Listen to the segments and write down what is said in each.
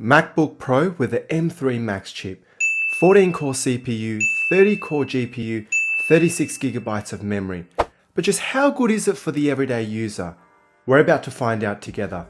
MacBook Pro with the M3 Max chip, 14-core CPU, 30-core GPU, 36GB of memory. But just how good is it for the everyday user? We're about to find out together.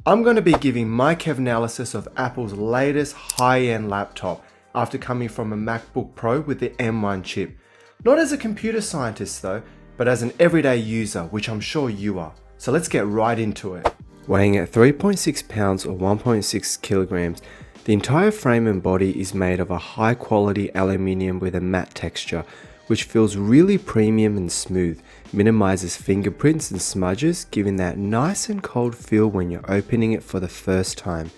I'm going to be giving my Kev analysis of Apple's latest high-end laptop after coming from a MacBook Pro with the M1 chip. Not as a computer scientist though, but as an everyday user, which I'm sure you are. So let's get right into it. Weighing at 3.6 pounds or 1.6 kilograms, the entire frame and body is made of a high quality aluminium with a matte texture, which feels really premium and smooth, minimizes fingerprints and smudges, giving that nice and cold feel when you're opening it for the first time.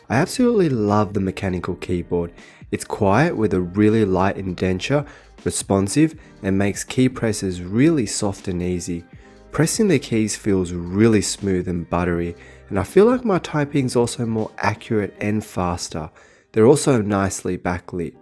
I absolutely love the mechanical keyboard. It's quiet with a really light indenture, responsive, and makes key presses really soft and easy. Pressing the keys feels really smooth and buttery, and I feel like my typing is also more accurate and faster. They're also nicely backlit.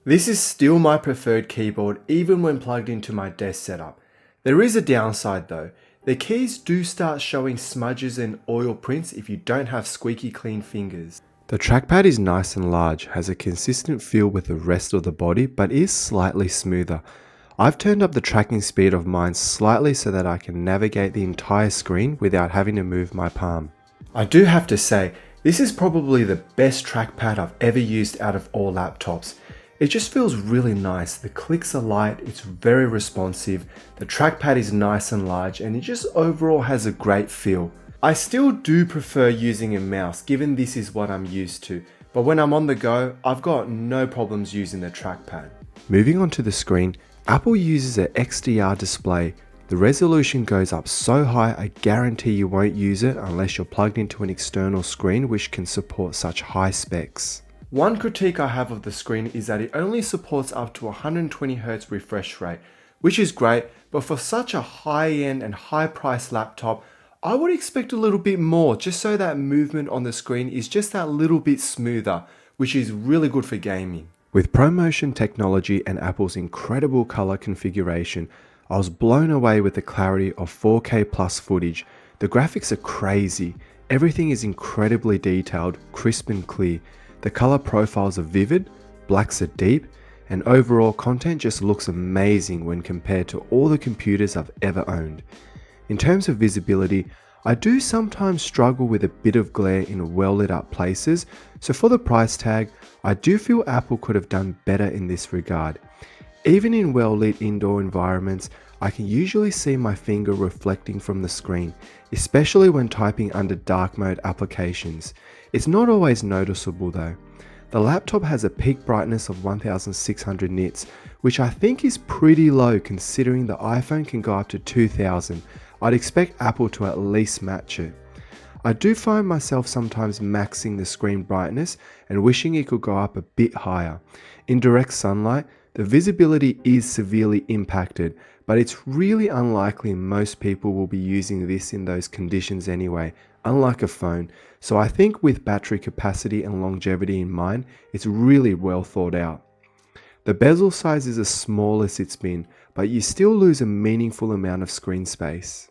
This is still my preferred keyboard even when plugged into my desk setup. There is a downside though. The keys do start showing smudges and oil prints if you don't have squeaky clean fingers. The trackpad is nice and large, has a consistent feel with the rest of the body, but is slightly smoother. I've turned up the tracking speed of mine slightly so that I can navigate the entire screen without having to move my palm. I do have to say, this is probably the best trackpad I've ever used out of all laptops. It just feels really nice. The clicks are light, it's very responsive, the trackpad is nice and large, and it just overall has a great feel. I still do prefer using a mouse given this is what I'm used to, but when I'm on the go, I've got no problems using the trackpad. Moving on to the screen, Apple uses an XDR display. The resolution goes up so high I guarantee you won't use it unless you're plugged into an external screen which can support such high specs. One critique I have of the screen is that it only supports up to 120Hz refresh rate, which is great, but for such a high-end and high-priced laptop, I would expect a little bit more just so that movement on the screen is just that little bit smoother, which is really good for gaming. With ProMotion technology and Apple's incredible color configuration, I was blown away with the clarity of 4K plus footage. The graphics are crazy, everything is incredibly detailed, crisp and clear. The color profiles are vivid, blacks are deep, and overall content just looks amazing when compared to all the computers I've ever owned. In terms of visibility, I do sometimes struggle with a bit of glare in well lit up places, so for the price tag, I do feel Apple could have done better in this regard. Even in well lit indoor environments, I can usually see my finger reflecting from the screen, especially when typing under dark mode applications. It's not always noticeable though. The laptop has a peak brightness of 1600 nits, which I think is pretty low considering the iPhone can go up to 2000. I'd expect Apple to at least match it. I do find myself sometimes maxing the screen brightness and wishing it could go up a bit higher. In direct sunlight, the visibility is severely impacted, but it's really unlikely most people will be using this in those conditions anyway, unlike a phone. So I think with battery capacity and longevity in mind, it's really well thought out. The bezel size is as small as it's been, but you still lose a meaningful amount of screen space.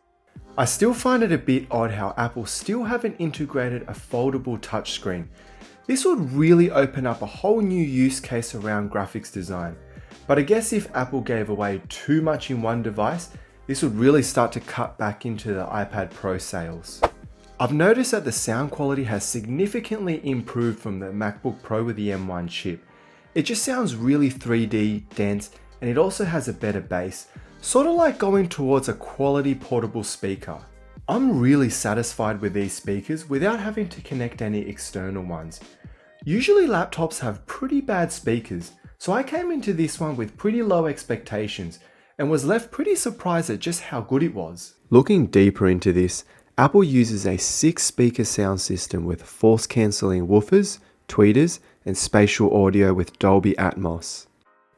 I still find it a bit odd how Apple still haven't integrated a foldable touchscreen. This would really open up a whole new use case around graphics design. But I guess if Apple gave away too much in one device, this would really start to cut back into the iPad Pro sales. I've noticed that the sound quality has significantly improved from the MacBook Pro with the M1 chip. It just sounds really 3D, dense, and it also has a better bass, sort of like going towards a quality portable speaker. I'm really satisfied with these speakers without having to connect any external ones. Usually laptops have pretty bad speakers, so I came into this one with pretty low expectations and was left pretty surprised at just how good it was. Looking deeper into this, Apple uses a 6-speaker sound system with force cancelling woofers, tweeters, and spatial audio with Dolby Atmos.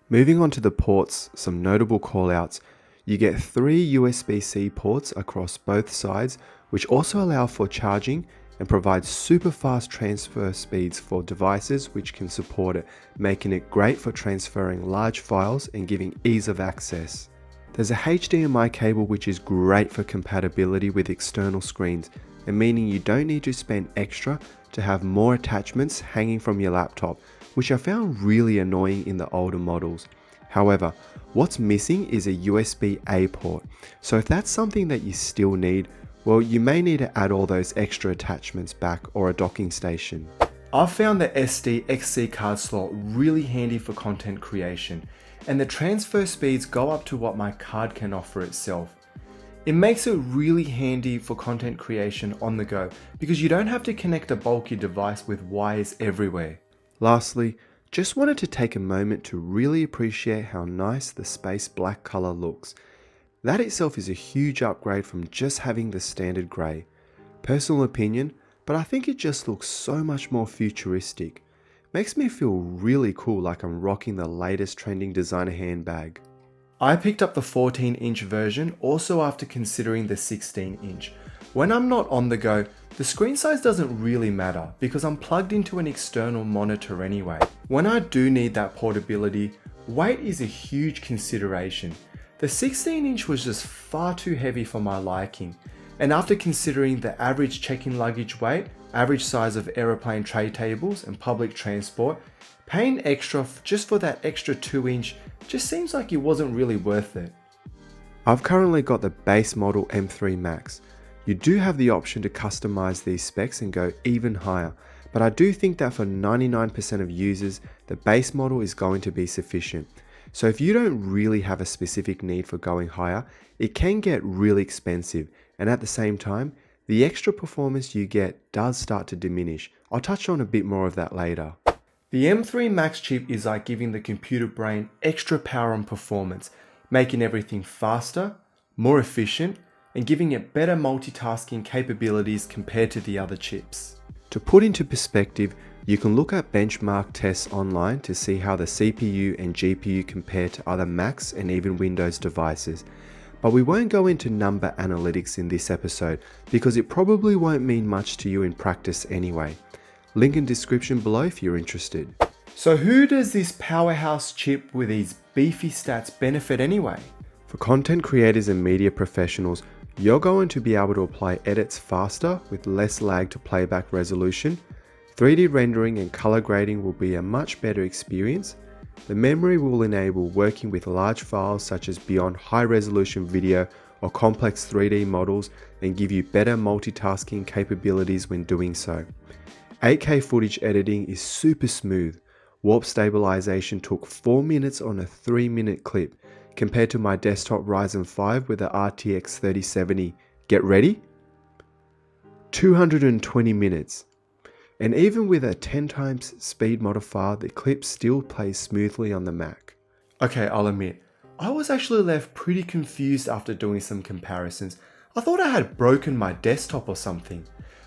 Moving on to the ports, some notable callouts. You get 3 USB-C ports across both sides, which also allow for charging and provide super fast transfer speeds for devices which can support it, making it great for transferring large files and giving ease of access. There's a HDMI cable which is great for compatibility with external screens, and meaning you don't need to spend extra to have more attachments hanging from your laptop, which I found really annoying in the older models. However, what's missing is a USB-A port, so if that's something that you still need, well, you may need to add all those extra attachments back or a docking station. I've found the SD/XC card slot really handy for content creation, and the transfer speeds go up to what my card can offer itself. It makes it really handy for content creation on the go because you don't have to connect a bulky device with wires everywhere. Lastly, just wanted to take a moment to really appreciate how nice the space black color looks. That itself is a huge upgrade from just having the standard grey. Personal opinion, but I think it just looks so much more futuristic. Makes me feel really cool, like I'm rocking the latest trending designer handbag. I picked up the 14-inch version also after considering the 16-inch. When I'm not on the go, the screen size doesn't really matter because I'm plugged into an external monitor anyway. When I do need that portability, weight is a huge consideration. The 16-inch was just far too heavy for my liking, and after considering the average check-in luggage weight, average size of aeroplane tray tables and public transport, paying extra just for that extra 2-inch just seems like it wasn't really worth it. I've currently got the base model M3 Max. You do have the option to customize these specs and go even higher, but I do think that for 99% of users, the base model is going to be sufficient. So if you don't really have a specific need for going higher, it can get really expensive, and at the same time, the extra performance you get does start to diminish. I'll touch on a bit more of that later. The M3 Max chip is like giving the computer brain extra power and performance, making everything faster, more efficient, and giving it better multitasking capabilities compared to the other chips. To put into perspective, you can look at benchmark tests online to see how the CPU and GPU compare to other Macs and even Windows devices. But we won't go into number analytics in this episode because it probably won't mean much to you in practice anyway. Link in description below if you're interested. So who does this powerhouse chip with these beefy stats benefit anyway? For content creators and media professionals, you're going to be able to apply edits faster with less lag to playback resolution. 3D rendering and color grading will be a much better experience. The memory will enable working with large files such as beyond high resolution video or complex 3D models and give you better multitasking capabilities when doing so. 8K footage editing is super smooth. Warp stabilization took 4 minutes on a 3-minute clip compared to my desktop Ryzen 5 with the RTX 3070. Get ready? 220 minutes. And even with a 10 times speed modifier, the clip still plays smoothly on the Mac. Okay, I'll admit, I was actually left pretty confused after doing some comparisons. I thought I had broken my desktop or something.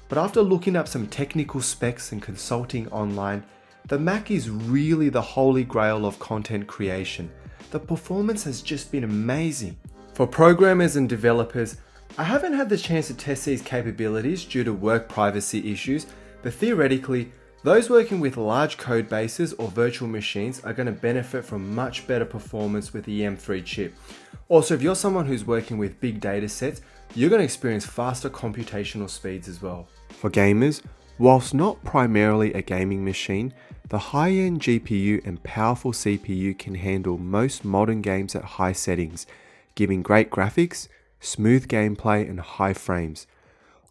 But after looking up some technical specs and consulting online, the Mac is really the holy grail of content creation. The performance has just been amazing. For programmers and developers, I haven't had the chance to test these capabilities due to work privacy issues, but theoretically, those working with large code bases or virtual machines are going to benefit from much better performance with the M3 chip. Also, if you're someone who's working with big data sets, you're going to experience faster computational speeds as well. For gamers, whilst not primarily a gaming machine, the high-end GPU and powerful CPU can handle most modern games at high settings, giving great graphics, smooth gameplay and high frames.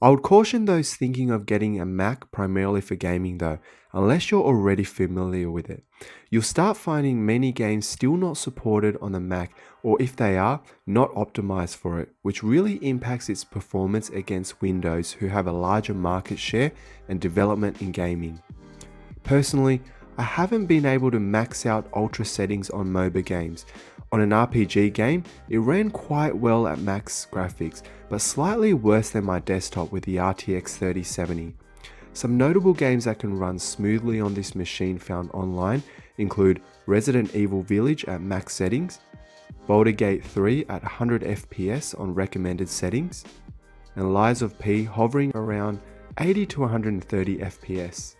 I would caution those thinking of getting a Mac primarily for gaming though, unless you're already familiar with it. You'll start finding many games still not supported on the Mac, or if they are, not optimized for it, which really impacts its performance against Windows, who have a larger market share and development in gaming. Personally, I haven't been able to max out ultra settings on MOBA games. On an RPG game, it ran quite well at max graphics, but slightly worse than my desktop with the RTX 3070. Some notable games that can run smoothly on this machine found online include Resident Evil Village at max settings, Baldur's Gate 3 at 100 FPS on recommended settings, and Lies of P hovering around 80 to 130 FPS.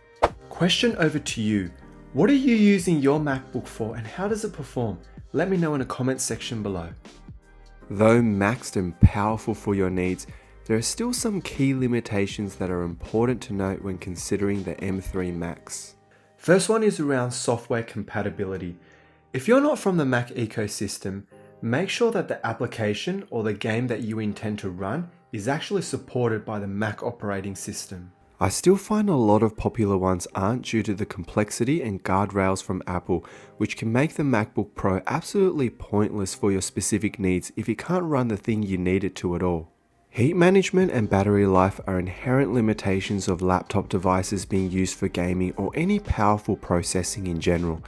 Question over to you. What are you using your MacBook for and how does it perform? Let me know in the comment section below. Though maxed and powerful for your needs, there are still some key limitations that are important to note when considering the M3 Max. First one is around software compatibility. If you're not from the Mac ecosystem, make sure that the application or the game that you intend to run is actually supported by the Mac operating system. I still find a lot of popular ones aren't due to the complexity and guardrails from Apple, which can make the MacBook Pro absolutely pointless for your specific needs if it can't run the thing you need it to at all. Heat management and battery life are inherent limitations of laptop devices being used for gaming or any powerful processing in general.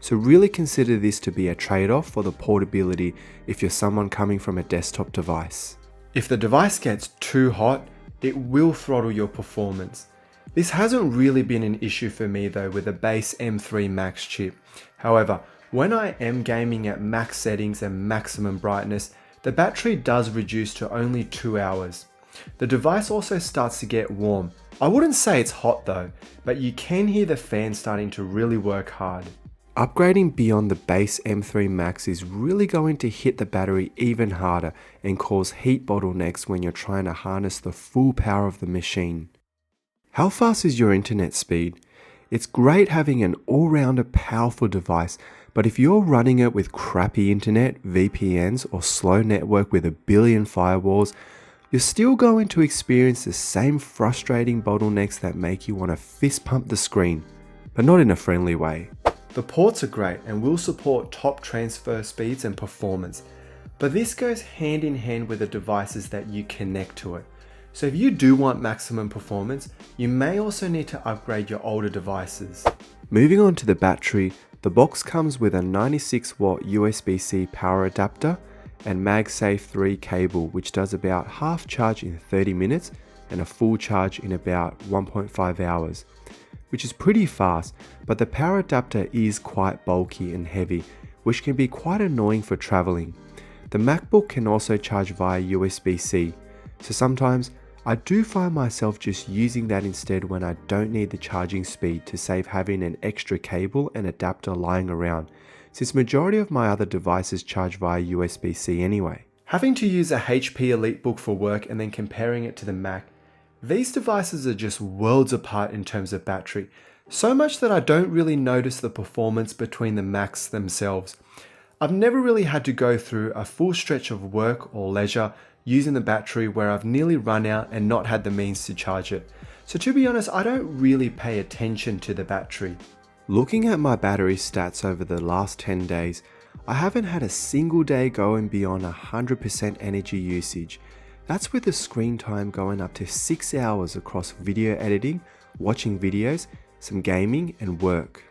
So really consider this to be a trade-off for the portability if you're someone coming from a desktop device. If the device gets too hot, it will throttle your performance. This hasn't really been an issue for me though with the base M3 Max chip. However, when I am gaming at max settings and maximum brightness, the battery does reduce to only 2 hours. The device also starts to get warm. I wouldn't say it's hot though, but you can hear the fan starting to really work hard. Upgrading beyond the base M3 Max is really going to hit the battery even harder and cause heat bottlenecks when you're trying to harness the full power of the machine. How fast is your internet speed? It's great having an all-rounder powerful device, but if you're running it with crappy internet, VPNs, or slow network with a billion firewalls, you're still going to experience the same frustrating bottlenecks that make you want to fist pump the screen, but not in a friendly way. The ports are great and will support top transfer speeds and performance, but this goes hand in hand with the devices that you connect to it. So if you do want maximum performance, you may also need to upgrade your older devices. Moving on to the battery, the box comes with a 96 watt USB-C power adapter and MagSafe 3 cable, which does about half charge in 30 minutes and a full charge in about 1.5 hours. Which is pretty fast, but the power adapter is quite bulky and heavy, which can be quite annoying for traveling. The MacBook can also charge via USB-C, so sometimes I do find myself just using that instead when I don't need the charging speed to save having an extra cable and adapter lying around, since majority of my other devices charge via USB-C anyway. Having to use a HP EliteBook for work and then comparing it to the Mac, these devices are just worlds apart in terms of battery, so much that I don't really notice the performance between the Macs themselves. I've never really had to go through a full stretch of work or leisure using the battery where I've nearly run out and not had the means to charge it. So to be honest, I don't really pay attention to the battery. Looking at my battery stats over the last 10 days, I haven't had a single day going beyond 100% energy usage. That's with the screen time going up to 6 hours across video editing, watching videos, some gaming and work.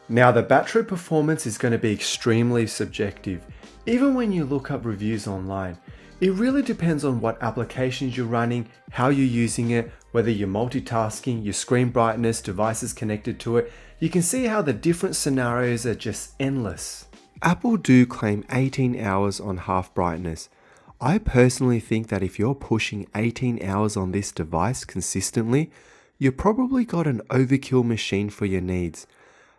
Now the battery performance is going to be extremely subjective. Even when you look up reviews online, it really depends on what applications you're running, how you're using it, whether you're multitasking, your screen brightness, devices connected to it. You can see how the different scenarios are just endless. Apple do claim 18 hours on half brightness. I personally think that if you're pushing 18 hours on this device consistently, you've probably got an overkill machine for your needs.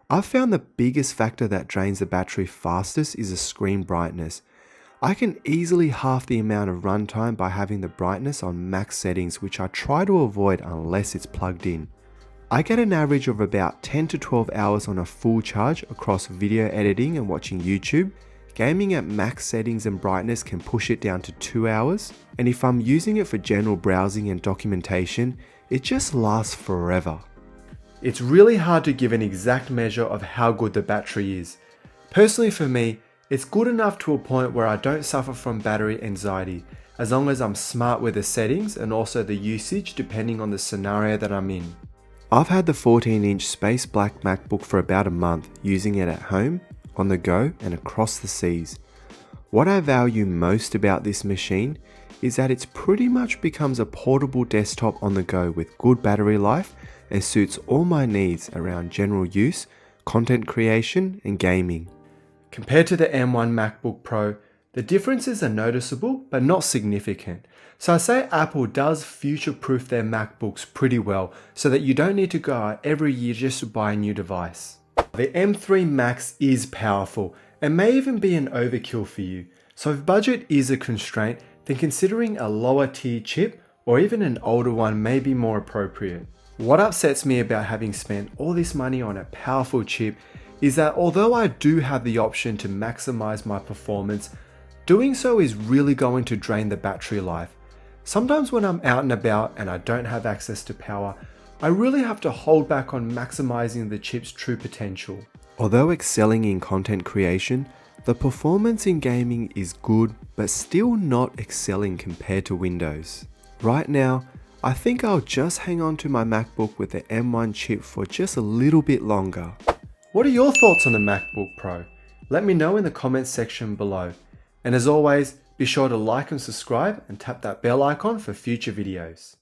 I've found the biggest factor that drains the battery fastest is the screen brightness. I can easily halve the amount of runtime by having the brightness on max settings, which I try to avoid unless it's plugged in. I get an average of about 10 to 12 hours on a full charge across video editing and watching YouTube. Gaming at max settings and brightness can push it down to 2 hours, and if I'm using it for general browsing and documentation, it just lasts forever. It's really hard to give an exact measure of how good the battery is. Personally for me, it's good enough to a point where I don't suffer from battery anxiety, as long as I'm smart with the settings and also the usage depending on the scenario that I'm in. I've had the 14-inch space black MacBook for about a month, using it at home, on the go and across the seas. What I value most about this machine is that it's pretty much becomes a portable desktop on the go with good battery life and suits all my needs around general use, content creation and gaming. Compared to the M1 MacBook Pro, the differences are noticeable but not significant. So I say Apple does future-proof their MacBooks pretty well so that you don't need to go out every year just to buy a new device. The M3 Max is powerful and may even be an overkill for you. So if budget is a constraint, then considering a lower tier chip or even an older one may be more appropriate. What upsets me about having spent all this money on a powerful chip is that although I do have the option to maximize my performance, doing so is really going to drain the battery life. Sometimes when I'm out and about and I don't have access to power, I really have to hold back on maximizing the chip's true potential. Although excelling in content creation, the performance in gaming is good, but still not excelling compared to Windows. Right now, I think I'll just hang on to my MacBook with the M1 chip for just a little bit longer. What are your thoughts on the MacBook Pro? Let me know in the comments section below. And as always, be sure to like and subscribe and tap that bell icon for future videos.